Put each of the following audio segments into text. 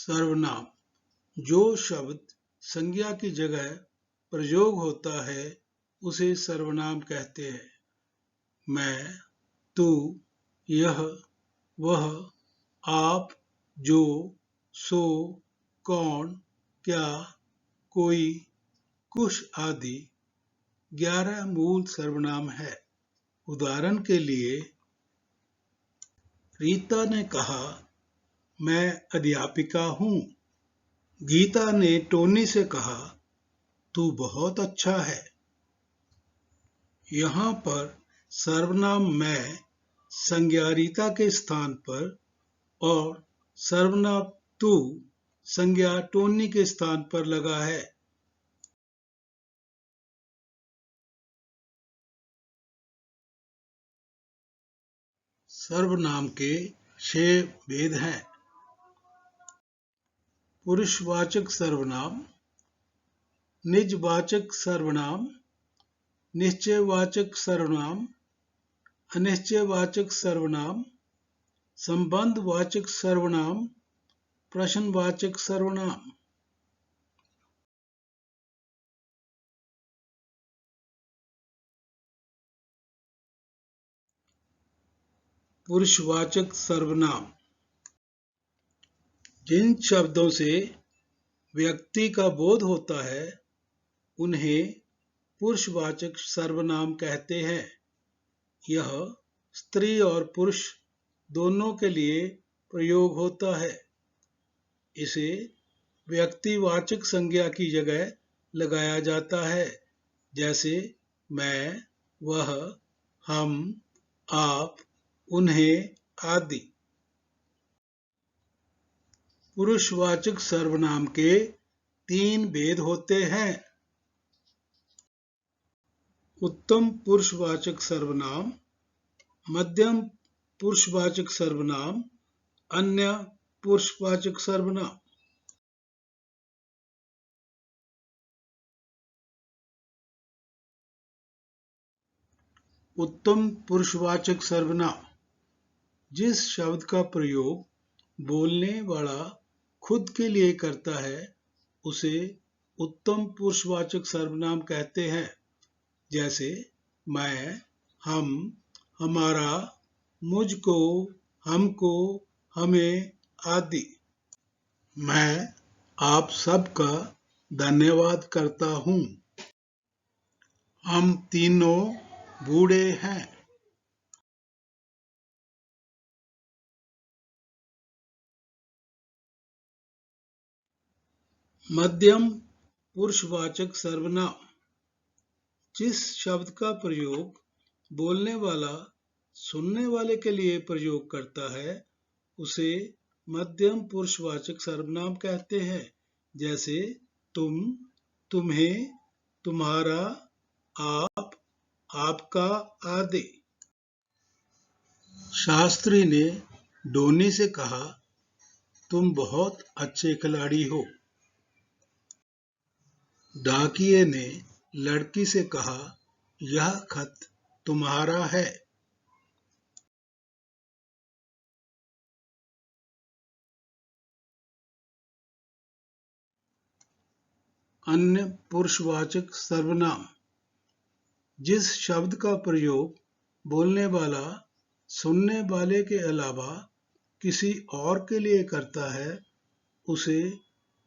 सर्वनाम जो शब्द संज्ञा की जगह प्रयोग होता है उसे सर्वनाम कहते हैं। मैं, तू, यह, वह, आप, जो, सो, कौन, क्या, कोई, कुछ आदि 11 मूल सर्वनाम है। उदाहरण के लिए, रीता ने कहा, मैं अध्यापिका हूँ। गीता ने टोनी से कहा, तू बहुत अच्छा है। यहाँ पर सर्वनाम मैं संज्ञा रीता के स्थान पर और सर्वनाम तू संज्ञा टोनी के स्थान पर लगा है। सर्वनाम के 6 भेद हैं। पुरुषवाचक सर्वनाम, निजवाचक सर्वनाम, निश्चयवाचक सर्वनाम, अनिश्चयवाचक सर्वनाम, संबंधवाचक सर्वनाम, प्रश्नवाचक सर्वनाम। पुरुषवाचक सर्वनाम जिन शब्दों से व्यक्ति का बोध होता है उन्हें पुरुषवाचक सर्वनाम कहते हैं। यह स्त्री और पुरुष दोनों के लिए प्रयोग होता है। इसे व्यक्तिवाचक संज्ञा की जगह लगाया जाता है, जैसे मैं, वह, हम, आप, उन्हें आदि। पुरुषवाचक सर्वनाम के 3 भेद होते हैं। उत्तम पुरुषवाचक सर्वनाम, मध्यम पुरुषवाचक सर्वनाम, अन्य पुरुषवाचक सर्वनाम। उत्तम पुरुषवाचक सर्वनाम जिस शब्द का प्रयोग बोलने वाला खुद के लिए करता है उसे उत्तम पुरुषवाचक सर्वनाम कहते हैं, जैसे मैं, हम, हमारा, मुझको, हमको, हमें आदि। मैं आप सबका धन्यवाद करता हूँ। हम तीनों बूढ़े हैं। मध्यम पुरुषवाचक सर्वनाम जिस शब्द का प्रयोग बोलने वाला सुनने वाले के लिए प्रयोग करता है उसे मध्यम पुरुषवाचक सर्वनाम कहते हैं, जैसे तुम, तुम्हें, तुम्हारा, आप, आपका आदि। शास्त्री ने डोनी से कहा, तुम बहुत अच्छे खिलाड़ी हो। डाकिये ने लड़की से कहा, यह खत तुम्हारा है। अन्य पुरुषवाचक सर्वनाम जिस शब्द का प्रयोग बोलने वाला सुनने वाले के अलावा किसी और के लिए करता है उसे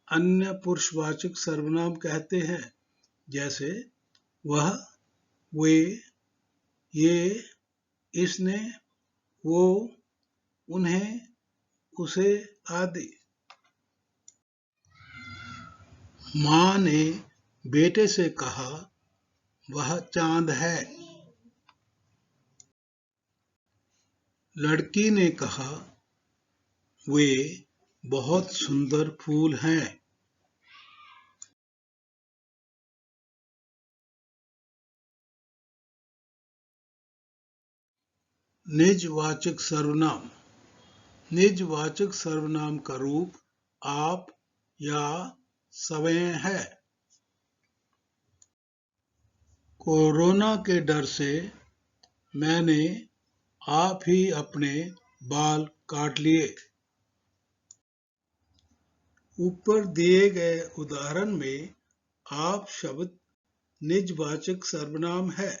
अन्य पुरुषवाचक सर्वनाम कहते हैं, जैसे वह, वे, ये, इसने, वो, उन्हें, उसे आदि। माँ ने बेटे से कहा, वह चांद है। लड़की ने कहा, वे बहुत सुंदर फूल हैं। निजवाचक सर्वनाम निजवाचक सर्वनाम का रूप आप या स्वयं है। कोरोना के डर से मैंने आप ही अपने बाल काट लिए। ऊपर दिए गए उदाहरण में आप शब्द निजवाचक सर्वनाम है।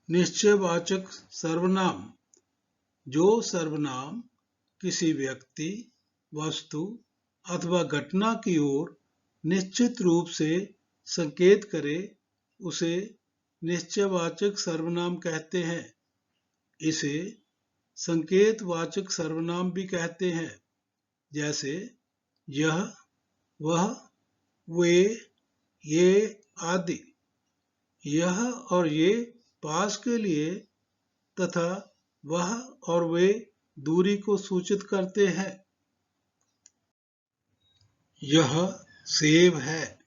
निश्चयवाचक सर्वनाम, जो सर्वनाम किसी व्यक्ति, वस्तु अथवा घटना की ओर निश्चित रूप से संकेत करे, उसे निश्चयवाचक सर्वनाम कहते हैं। इसे संकेतवाचक सर्वनाम भी कहते हैं, जैसे यह, वह, वे, ये आदि। यह और ये पास के लिए तथा वह और वे दूरी को सूचित करते हैं। यह सेब है,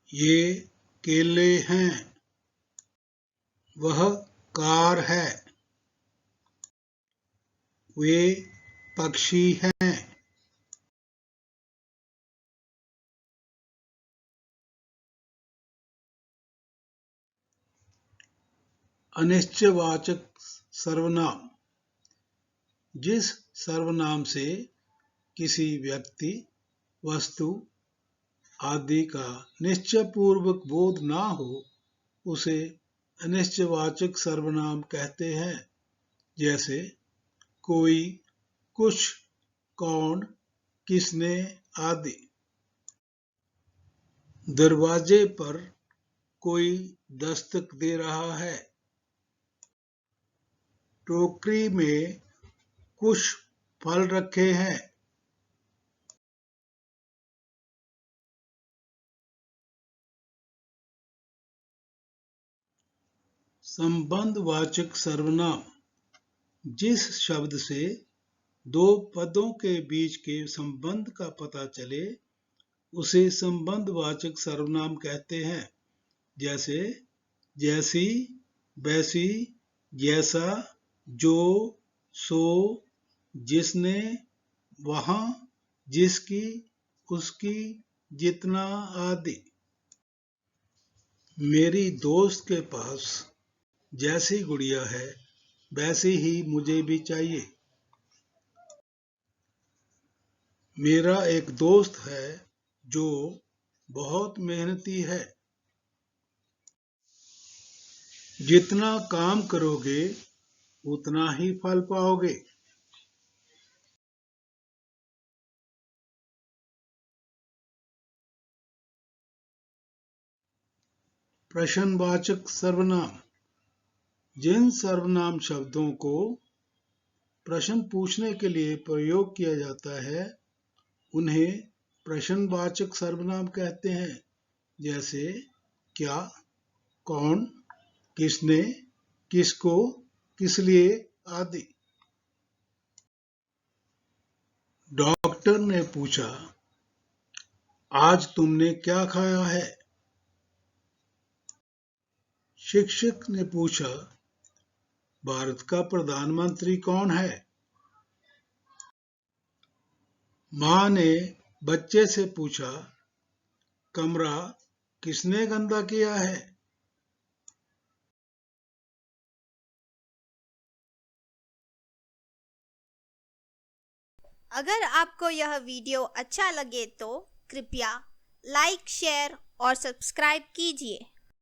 ये केले हैं, वह कार है, वे पक्षी हैं। अनिश्चयवाचक सर्वनाम, जिस सर्वनाम से किसी व्यक्ति, वस्तु आदि का निश्चयपूर्वक बोध ना हो, उसे अनिश्चयवाचक सर्वनाम कहते हैं। जैसे कोई, कुछ, कौन, किसने आदि। दरवाजे पर कोई दस्तक दे रहा है। टोकरी में कुछ फल रखे हैं। संबंधवाचक सर्वनाम, जिस शब्द से दो पदों के बीच के संबंध का पता चले, उसे संबंधवाचक सर्वनाम कहते हैं। जैसे जैसी, वैसी, जैसा, जो, सो, जिसने, वहाँ, जिसकी, उसकी, जितना आदि। मेरी दोस्त के पास जैसी गुड़िया है, वैसी ही मुझे भी चाहिए। मेरा एक दोस्त है जो बहुत मेहनती है। जितना काम करोगे उतना ही फल पाओगे। प्रश्नवाचक सर्वनाम, जिन सर्वनाम शब्दों को प्रश्न पूछने के लिए प्रयोग किया जाता है, उन्हें प्रश्नवाचक सर्वनाम कहते हैं। जैसे क्या, कौन, किसने, किसको, किस लिए आदि। डॉक्टर ने पूछा, आज तुमने क्या खाया है? शिक्षक ने पूछा, भारत का प्रधानमंत्री कौन है? माँ ने बच्चे से पूछा, कमरा किसने गंदा किया है? अगर आपको यह वीडियो अच्छा लगे तो कृपया लाइक, शेयर और सब्सक्राइब कीजिए।